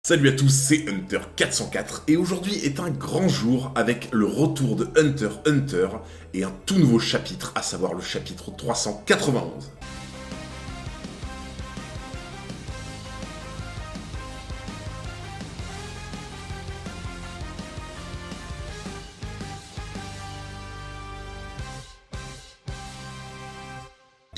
Salut à tous, c'est Hunter404 et aujourd'hui est un grand jour avec le retour de Hunter x Hunter et un tout nouveau chapitre, à savoir le chapitre 391.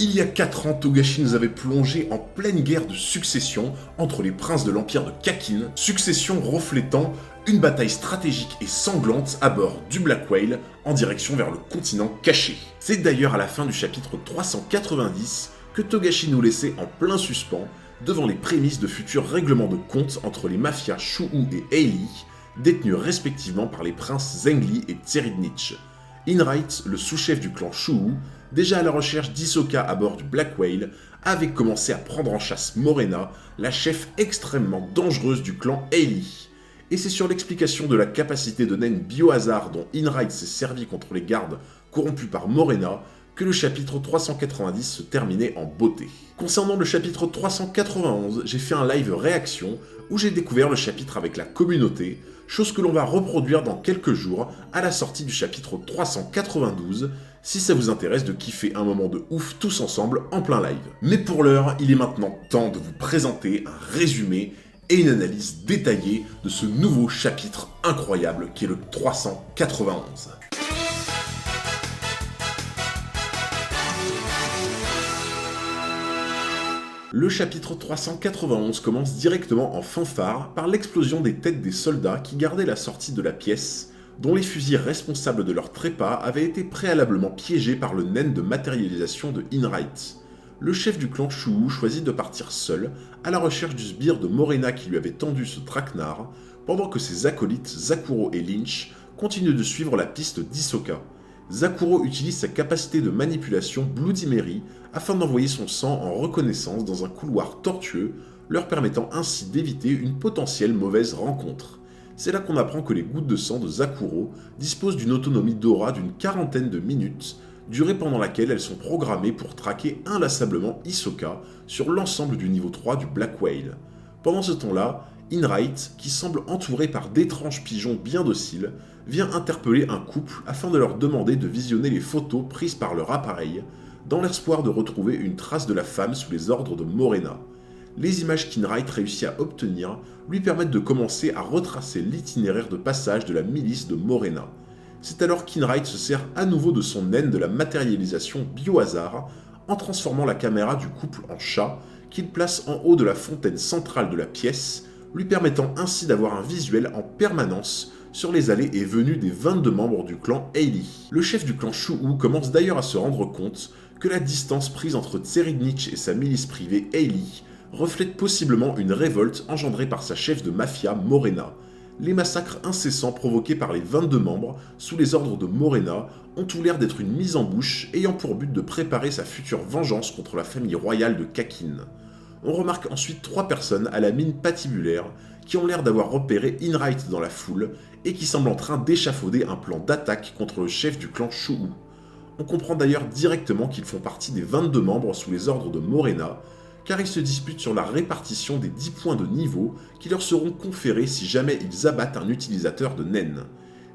Il y a 4 ans, Togashi nous avait plongé en pleine guerre de succession entre les princes de l'empire de Kakin, succession reflétant une bataille stratégique et sanglante à bord du Black Whale en direction vers le continent caché. C'est d'ailleurs à la fin du chapitre 390 que Togashi nous laissait en plein suspens devant les prémices de futurs règlements de compte entre les mafias Shu'u et Eili, détenus respectivement par les princes Zhengli et Tseridnich. Inright, le sous-chef du clan Shu'u, déjà à la recherche d'Hisoka à bord du Black Whale, avait commencé à prendre en chasse Morena, la chef extrêmement dangereuse du clan Eili. Et c'est sur l'explication de la capacité de naine biohazard dont Inright s'est servi contre les gardes corrompus par Morena que le chapitre 390 se terminait en beauté. Concernant le chapitre 391, j'ai fait un live réaction où j'ai découvert le chapitre avec la communauté, chose que l'on va reproduire dans quelques jours à la sortie du chapitre 392, si ça vous intéresse de kiffer un moment de ouf tous ensemble en plein live. Mais pour l'heure, il est maintenant temps de vous présenter un résumé et une analyse détaillée de ce nouveau chapitre incroyable qui est le 391. Le chapitre 391 commence directement en fanfare par l'explosion des têtes des soldats qui gardaient la sortie de la pièce, dont les fusils responsables de leur trépas avaient été préalablement piégés par le naine de matérialisation de Inright. Le chef du clan Shu'u choisit de partir seul, à la recherche du sbire de Morena qui lui avait tendu ce traquenard, pendant que ses acolytes Zakuro et Lynch continuent de suivre la piste d'Hisoka. Zakuro utilise sa capacité de manipulation Bloody Mary afin d'envoyer son sang en reconnaissance dans un couloir tortueux, leur permettant ainsi d'éviter une potentielle mauvaise rencontre. C'est là qu'on apprend que les gouttes de sang de Zakuro disposent d'une autonomie d'aura d'une quarantaine de minutes, durée pendant laquelle elles sont programmées pour traquer inlassablement Hisoka sur l'ensemble du niveau 3 du Black Whale. Pendant ce temps-là, Inright, qui semble entouré par d'étranges pigeons bien dociles, vient interpeller un couple afin de leur demander de visionner les photos prises par leur appareil, dans l'espoir de retrouver une trace de la femme sous les ordres de Morena. Les images qu'Inright réussit à obtenir lui permettent de commencer à retracer l'itinéraire de passage de la milice de Morena. C'est alors qu'Inright se sert à nouveau de son naine de la matérialisation biohazard en transformant la caméra du couple en chat qu'il place en haut de la fontaine centrale de la pièce, lui permettant ainsi d'avoir un visuel en permanence sur les allées et venues des 22 membres du clan Eili. Le chef du clan Shu'u commence d'ailleurs à se rendre compte que la distance prise entre Tseridnich et sa milice privée Eili reflète possiblement une révolte engendrée par sa chef de mafia Morena. Les massacres incessants provoqués par les 22 membres sous les ordres de Morena ont tout l'air d'être une mise en bouche ayant pour but de préparer sa future vengeance contre la famille royale de Kakin. On remarque ensuite 3 personnes à la mine patibulaire qui ont l'air d'avoir repéré Inright dans la foule et qui semblent en train d'échafauder un plan d'attaque contre le chef du clan Shu'u. On comprend d'ailleurs directement qu'ils font partie des 22 membres sous les ordres de Morena, car ils se disputent sur la répartition des 10 points de niveau qui leur seront conférés si jamais ils abattent un utilisateur de naine.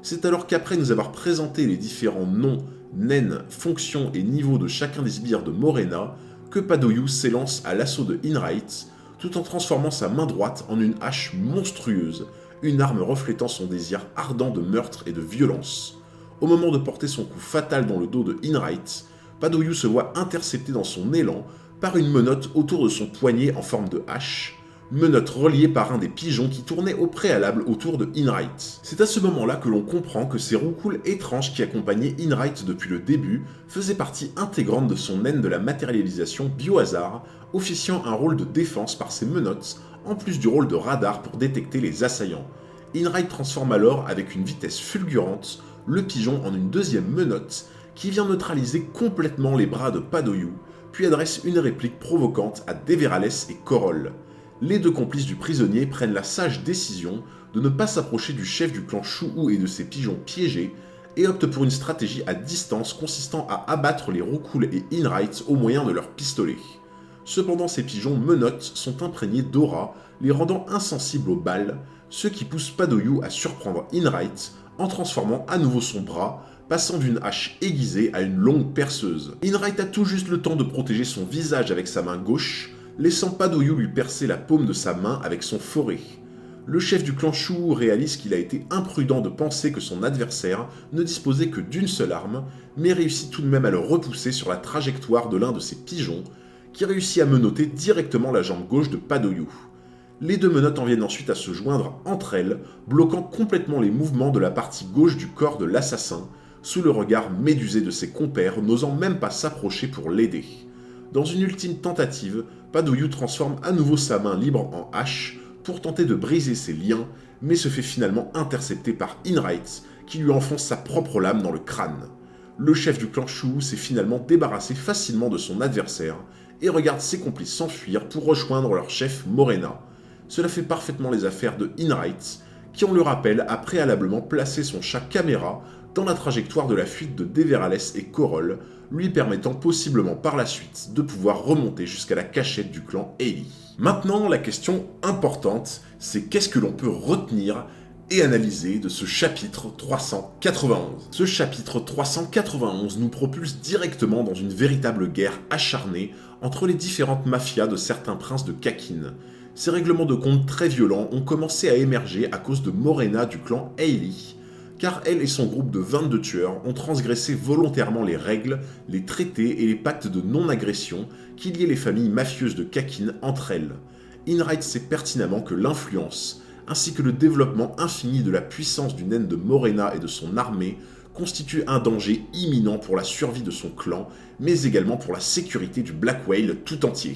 C'est alors qu'après nous avoir présenté les différents noms, naines, fonctions et niveaux de chacun des sbires de Morena, que Padoyu s'élance à l'assaut de Inright, tout en transformant sa main droite en une hache monstrueuse, une arme reflétant son désir ardent de meurtre et de violence. Au moment de porter son coup fatal dans le dos de Inright, Padoyu se voit intercepté dans son élan par une menotte autour de son poignet en forme de hache, menotte reliée par un des pigeons qui tournait au préalable autour de Inright. C'est à ce moment-là que l'on comprend que ces roucoules étranges qui accompagnaient Inright depuis le début faisaient partie intégrante de son naine de la matérialisation biohazard, officiant un rôle de défense par ses menottes, en plus du rôle de radar pour détecter les assaillants. Inright transforme alors avec une vitesse fulgurante le pigeon en une deuxième menotte qui vient neutraliser complètement les bras de Padoyu, puis adresse une réplique provocante à Deverales et Korol. Les 2 complices du prisonnier prennent la sage décision de ne pas s'approcher du chef du clan Shu'u et de ses pigeons piégés et optent pour une stratégie à distance consistant à abattre les roucoules et Inright au moyen de leurs pistolets. Cependant, ces pigeons menottes sont imprégnés d'aura, les rendant insensibles aux balles, ce qui pousse Padoyu à surprendre Inright en transformant à nouveau son bras, passant d'une hache aiguisée à une longue perceuse. Inright a tout juste le temps de protéger son visage avec sa main gauche, laissant Padoyu lui percer la paume de sa main avec son forêt. Le chef du clan Shu réalise qu'il a été imprudent de penser que son adversaire ne disposait que d'une seule arme, mais réussit tout de même à le repousser sur la trajectoire de l'un de ses pigeons, qui réussit à menotter directement la jambe gauche de Padoyu. Les deux menottes en viennent ensuite à se joindre entre elles, bloquant complètement les mouvements de la partie gauche du corps de l'assassin, sous le regard médusé de ses compères, n'osant même pas s'approcher pour l'aider. Dans une ultime tentative, Padoyu transforme à nouveau sa main libre en hache pour tenter de briser ses liens, mais se fait finalement intercepter par Inright, qui lui enfonce sa propre lame dans le crâne. Le chef du clan Shu s'est finalement débarrassé facilement de son adversaire, et regarde ses complices s'enfuir pour rejoindre leur chef Morena. Cela fait parfaitement les affaires de Inright, qui on le rappelle a préalablement placé son chat caméra dans la trajectoire de la fuite de Deverales et Coroll, lui permettant possiblement par la suite de pouvoir remonter jusqu'à la cachette du clan Ailey. Maintenant, la question importante, c'est qu'est-ce que l'on peut retenir et analyser de ce chapitre 391. Ce chapitre 391 nous propulse directement dans une véritable guerre acharnée entre les différentes mafias de certains princes de Kakin. Ces règlements de compte très violents ont commencé à émerger à cause de Morena du clan Ailey, car elle et son groupe de 22 tueurs ont transgressé volontairement les règles, les traités et les pactes de non-agression qui liaient les familles mafieuses de Kakin entre elles. Inright sait pertinemment que l'influence, ainsi que le développement infini de la puissance du naine de Morena et de son armée, constitue un danger imminent pour la survie de son clan, mais également pour la sécurité du Black Whale tout entier.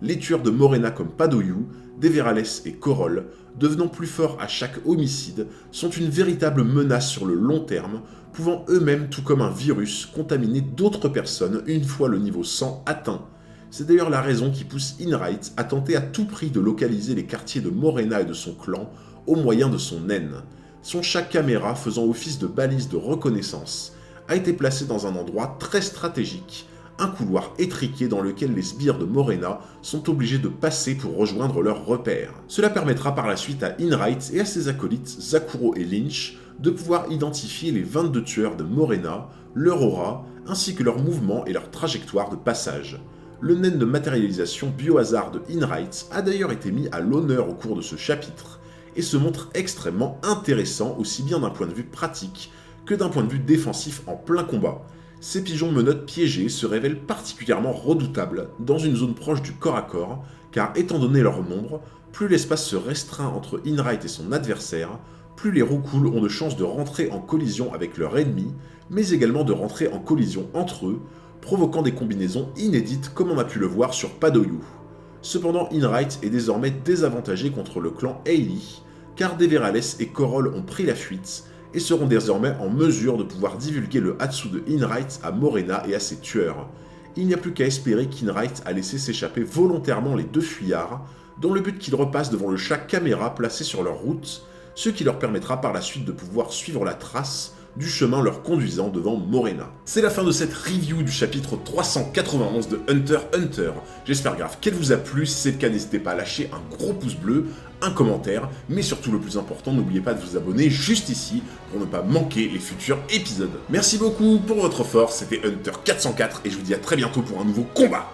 Les tueurs de Morena comme Padoyu, Deverales et Coroll, devenant plus forts à chaque homicide, sont une véritable menace sur le long terme, pouvant eux-mêmes, tout comme un virus, contaminer d'autres personnes une fois le niveau 100 atteint. C'est d'ailleurs la raison qui pousse Inright à tenter à tout prix de localiser les quartiers de Morena et de son clan au moyen de son naine. Son chat caméra, faisant office de balise de reconnaissance, a été placé dans un endroit très stratégique, un couloir étriqué dans lequel les sbires de Morena sont obligés de passer pour rejoindre leurs repères. Cela permettra par la suite à Inright et à ses acolytes Zakuro et Lynch de pouvoir identifier les 22 tueurs de Morena, leur aura, ainsi que leurs mouvements et leur trajectoire de passage. Le naine de matérialisation biohazard de Inright a d'ailleurs été mis à l'honneur au cours de ce chapitre, et se montre extrêmement intéressant aussi bien d'un point de vue pratique que d'un point de vue défensif en plein combat. Ces pigeons menottes piégés se révèlent particulièrement redoutables dans une zone proche du corps à corps, car étant donné leur nombre, plus l'espace se restreint entre Inright et son adversaire, plus les roucouls ont de chances de rentrer en collision avec leur ennemi, mais également de rentrer en collision entre eux, provoquant des combinaisons inédites comme on a pu le voir sur Padoyu. Cependant, Inright est désormais désavantagé contre le clan Ailey, car Deverales et Coroll ont pris la fuite, et seront désormais en mesure de pouvoir divulguer le Hatsu de Inright à Morena et à ses tueurs. Il n'y a plus qu'à espérer qu'Inright a laissé s'échapper volontairement les deux fuyards, dans le but qu'ils repassent devant le chat caméra placé sur leur route, ce qui leur permettra par la suite de pouvoir suivre la trace du chemin leur conduisant devant Morena. C'est la fin de cette review du chapitre 391 de Hunter x Hunter. J'espère grave qu'elle vous a plu. Si c'est le cas, n'hésitez pas à lâcher un gros pouce bleu, un commentaire, mais surtout le plus important, n'oubliez pas de vous abonner juste ici pour ne pas manquer les futurs épisodes. Merci beaucoup pour votre force, c'était Hunter 404 et je vous dis à très bientôt pour un nouveau combat.